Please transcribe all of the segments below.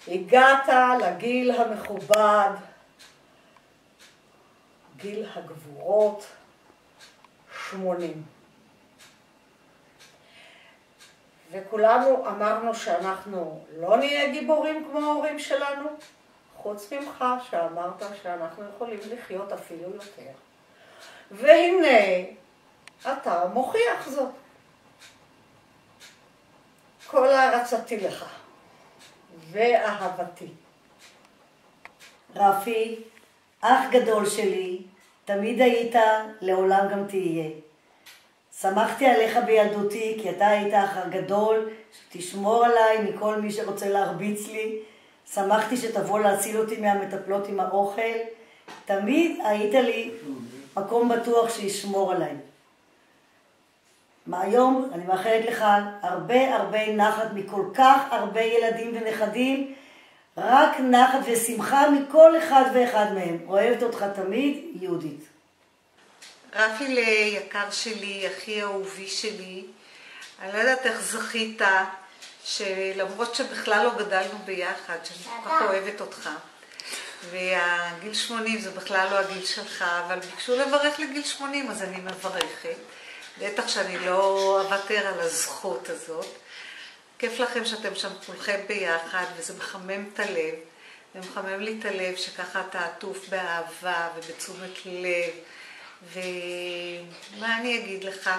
הגעת לגיל המכובד, גיל הגבורות, 80. וכולנו אמרנו שאנחנו לא נהיה גיבורים כמו ההורים שלנו, חוץ ממך שאמרת שאנחנו יכולים לחיות אפילו יותר. והנה, אתה מוכיח זאת. כל הערצתי לך, ואהבתי. רפי, אח גדול שלי, תמיד היית, לעולם גם תהיה. שמחתי עליך בילדותי, כי אתה היית אח הגדול, שתשמור עליי מכל מי שרוצה להרביץ לי. שמחתי שתבוא להציל אותי מהמטפלות עם האוכל. תמיד היית לי מקום בטוח שישמור עליי. מהיום אני מאחלת לך הרבה נחת מכל כך הרבה ילדים ונכדים, רק נחת ושמחה מכל אחד ואחד מהם. אוהבת אותך תמיד, יהודית. רפי ליקר שלי, הכי אהובי שלי, אני לא יודעת איך זכית, שלמרות שבכלל לא גדלנו ביחד, שאני כל כך אוהבת אותך. והגיל 80 זה בכלל לא הגיל שלך, אבל ביקשו לברך לגיל 80, אז אני מברכת. בטח שאני לא אוותר על הזכות הזאת. כיף לכם שאתם שם כולכם ביחד, וזה מחמם את הלב. ומחמם לי את הלב שככה אתה עטוף באהבה ובתשומת לב. ומה אני אגיד לך?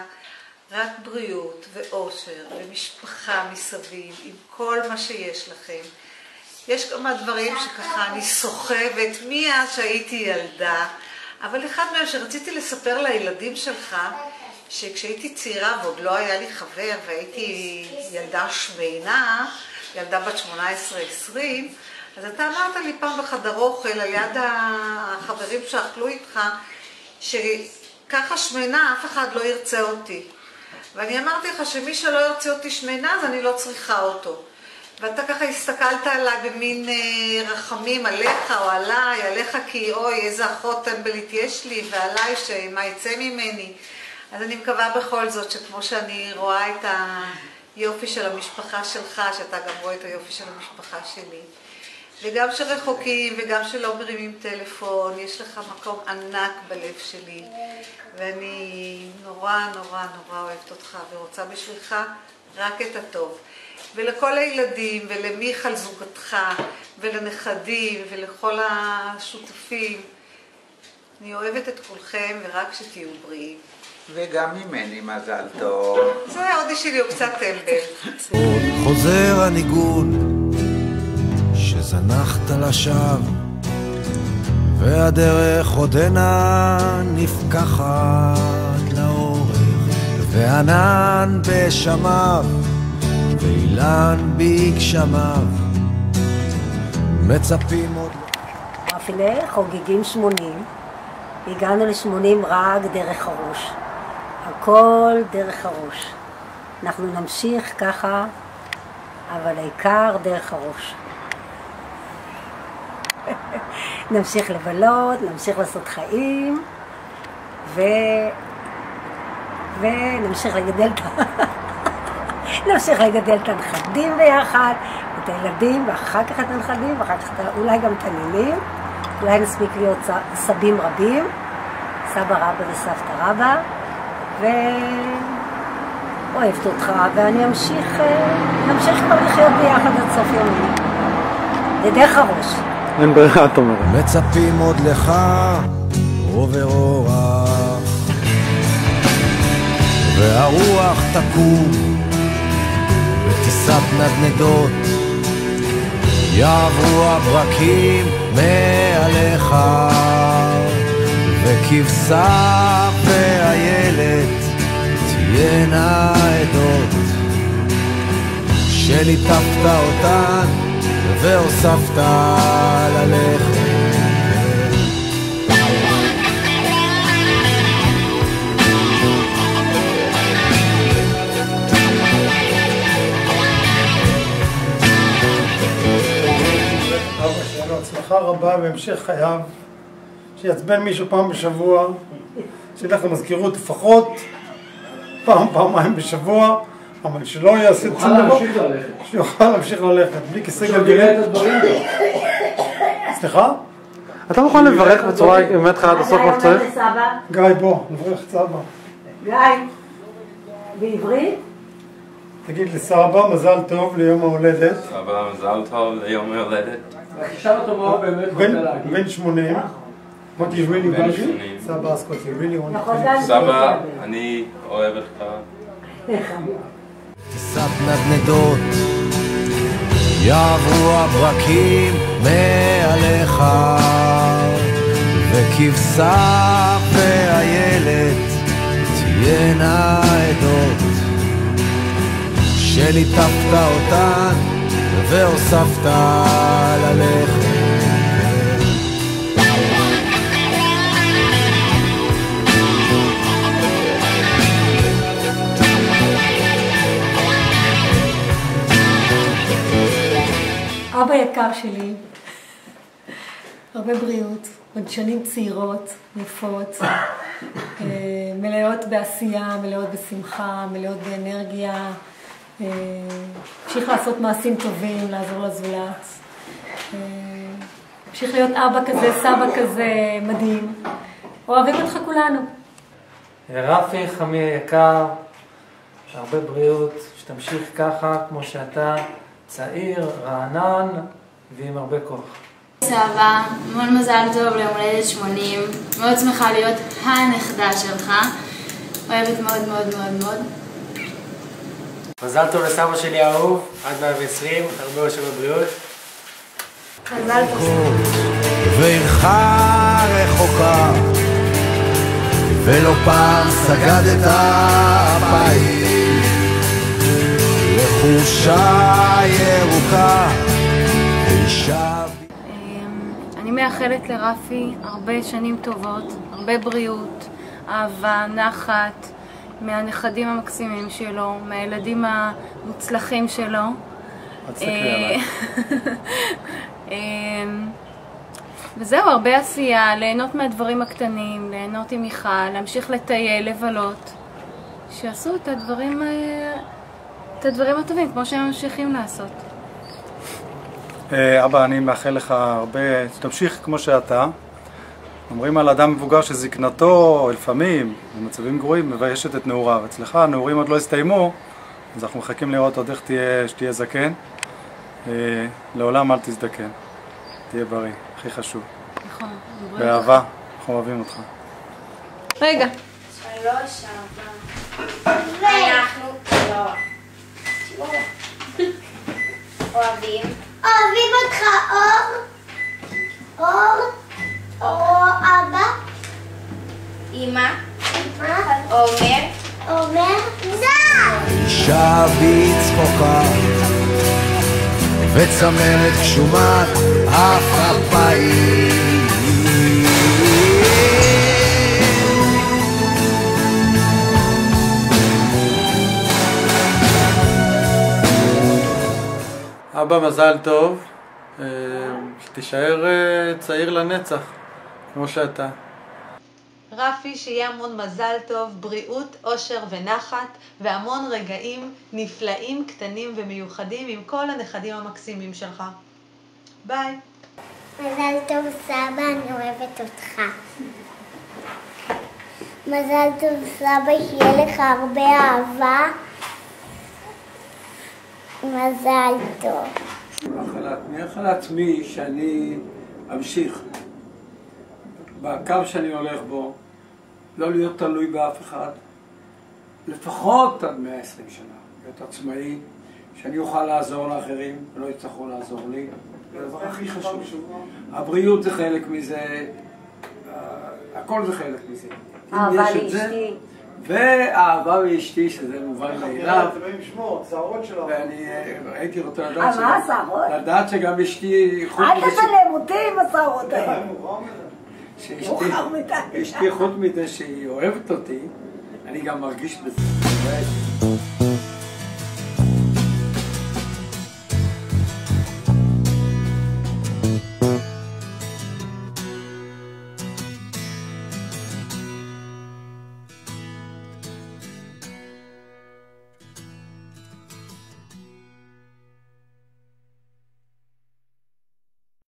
רק בריאות ואושר ומשפחה מסביב, עם כל מה שיש לכם. יש כמה דברים שככה אני סוחבת מאז שהייתי ילדה, אבל אחד מהם שרציתי לספר לילדים שלך, שכשהייתי צעירה ועוד לא היה לי חבר והייתי ילדה שמינה, ילדה בת 18-20, אז אתה אמרת לי פעם בחדר אוכל על יד החברים שאכלו איתך, שככה שמנה אף אחד לא ירצה אותי. ואני אמרתי לך שמי שלא ירצה אותי שמנה אז אני לא צריכה אותו. ואתה ככה הסתכלת עליי במין רחמים עליך או עליי, עליך כי אוי איזה אחות טמבלית יש לי, ועליי שמה יצא ממני. אז אני מקווה בכל זאת שכמו שאני רואה את היופי של המשפחה שלך, שאתה גם רואה את היופי של המשפחה שלי. וגם שרחוקים וגם שלא מרימים טלפון, יש לך מקום ענק בלב שלי. ואני נורא אוהבת אותך ורוצה בשבילך רק את הטוב. ולכל הילדים ולמיכל זוגתך ולנכדים ולכל השותפים. אני אוהבת את כולכם ורק שתהיו בריאים. וגם ממני מזל טוב. זה ההודי שלי הוא קצת טמבל. חוזר הניגון שזנחת לשווא, והדרך עודנה נפקחת לאורך, וענן בשמיו ואילן בגשמיו מצפים עוד. רפילה חוגגים 80, הגענו ל-80 רק דרך הראש, הכל דרך הראש. אנחנו נמשיך ככה, אבל העיקר דרך הראש. נמשיך לבלות, נמשיך לעשות חיים, ונמשיך לגדל נמשיך לגדל את הנכדים ביחד, את הילדים, ואחר כך את הנכדים, ואחר כך אולי גם את הנינים. אולי נספיק להיות סבים רבים, סבא רבא וסבתא רבא, ואוהבת אותך, ואני נמשיך כבר לחיות ביחד עד סוף יומי. זה דרך הראש. אין ברירה, את אומרת. מצפים עוד לך עובר אורח, והרוח תקום בטיסת נדנדות, יעברו הברקים מעליך, וכבשה והילד תהיינה עדות שליטפת אותן והוספת ללחם. הצלחה רבה בהמשך חייו, שיצבן מישהו פעם בשבוע, שילך למזכירות לפחות פעמיים בשבוע, אבל שלא יעשה שיוכל להמשיך ללכת. שיוכל להמשיך ללכת, בלי כיסא עכשיו גלגלים. יראה את הדברים שלו. סליחה? אתה מוכן לברך בצורה באמת לך עד הסוף מה שצריך? גיא, בוא, נברך את סבא. גיא, בעברית? תגיד לסבא, מזל טוב ליום ההולדת. סבא, מזל טוב ליום ההולדת. תשאל אותו מה הוא באמת רוצה להגיד. בן 80. What you really בן want 80. to? סבא, אז what you really want יכול to? גם סבא, אני אוהב אותך. טיסת נדנדות, יעברו הברקים מעליך, וכבשה ואיילת תהיינה עדות, שליטפת אותן והוספת ללחם. אבא יקר שלי, הרבה בריאות, עוד שנים צעירות, יפות, מלאות בעשייה, מלאות בשמחה, מלאות באנרגיה, המשיך לעשות מעשים טובים, לעזור לזולת, המשיך להיות אבא כזה, סבא כזה, מדהים. אוהבים אותך כולנו. רפי, חמי היקר, הרבה בריאות, שתמשיך ככה כמו שאתה. צעיר, רענן ועם הרבה כוח. סבא, המון מזל טוב ליום הולדת 80. מאוד שמחה להיות הנכדה שלך. אוהבת מאוד מאוד מאוד מאוד. מזל טוב לסבא שלי האהוב, עד 120, הרבה אושר ובריאות. מזל טוב. ועירך רחוקה, ולא פעם סגדת הבית. לחושה ירוקה וישב. אני מאחלת לרפי הרבה שנים טובות, הרבה בריאות, אהבה, נחת, מהנכדים המקסימים שלו, מהילדים המוצלחים שלו. וזהו, הרבה עשייה, ליהנות מהדברים הקטנים, ליהנות עם מיכל, להמשיך לטייל, לבלות, שעשו את הדברים הטובים, כמו שהם ממשיכים לעשות. אבא, אני מאחל לך הרבה, תמשיך כמו שאתה. אומרים על אדם מבוגר שזקנתו, לפעמים, במצבים גרועים, מביישת את נעוריו. אצלך, הנעורים עוד לא הסתיימו, אז אנחנו מחכים לראות עוד איך שתהיה זקן. לעולם אל תזדקן. תהיה בריא, הכי חשוב. נכון. באהבה, אנחנו אוהבים אותך. רגע. 3, 4. אנחנו לא. אוהבים. אוהבים אותך, אור, אבא, אמא, עומר, אישה בצחוקה וצמרת גשומת אף אפיים. אבא, מזל טוב, שתישאר צעיר לנצח, כמו שאתה. רפי, שיהיה המון מזל טוב, בריאות, אושר ונחת, והמון רגעים נפלאים, קטנים ומיוחדים עם כל הנכדים המקסימים שלך. ביי. מזל טוב סבא, אני אוהבת אותך. מזל טוב סבא, שיהיה לך הרבה אהבה. מזל טוב. אני מאחל לעצמי שאני אמשיך בקו שאני הולך בו, לא להיות תלוי באף אחד, לפחות עד 120 שנה, להיות עצמאי, שאני אוכל לעזור לאחרים ולא יצטרכו לעזור לי. זה הדבר הכי חשוב. הבריאות זה חלק מזה, הכל זה חלק מזה. אהבה לאשתי. ואהבה לאשתי, שזה מובן מאליו. אלוהים ישמור, שערות שלו. ואני הייתי רוצה לדעת שגם אשתי... אל תצלם אותי עם השערות האלה. שאשתי חוץ מזה שהיא אוהבת אותי, אני גם מרגיש בזה.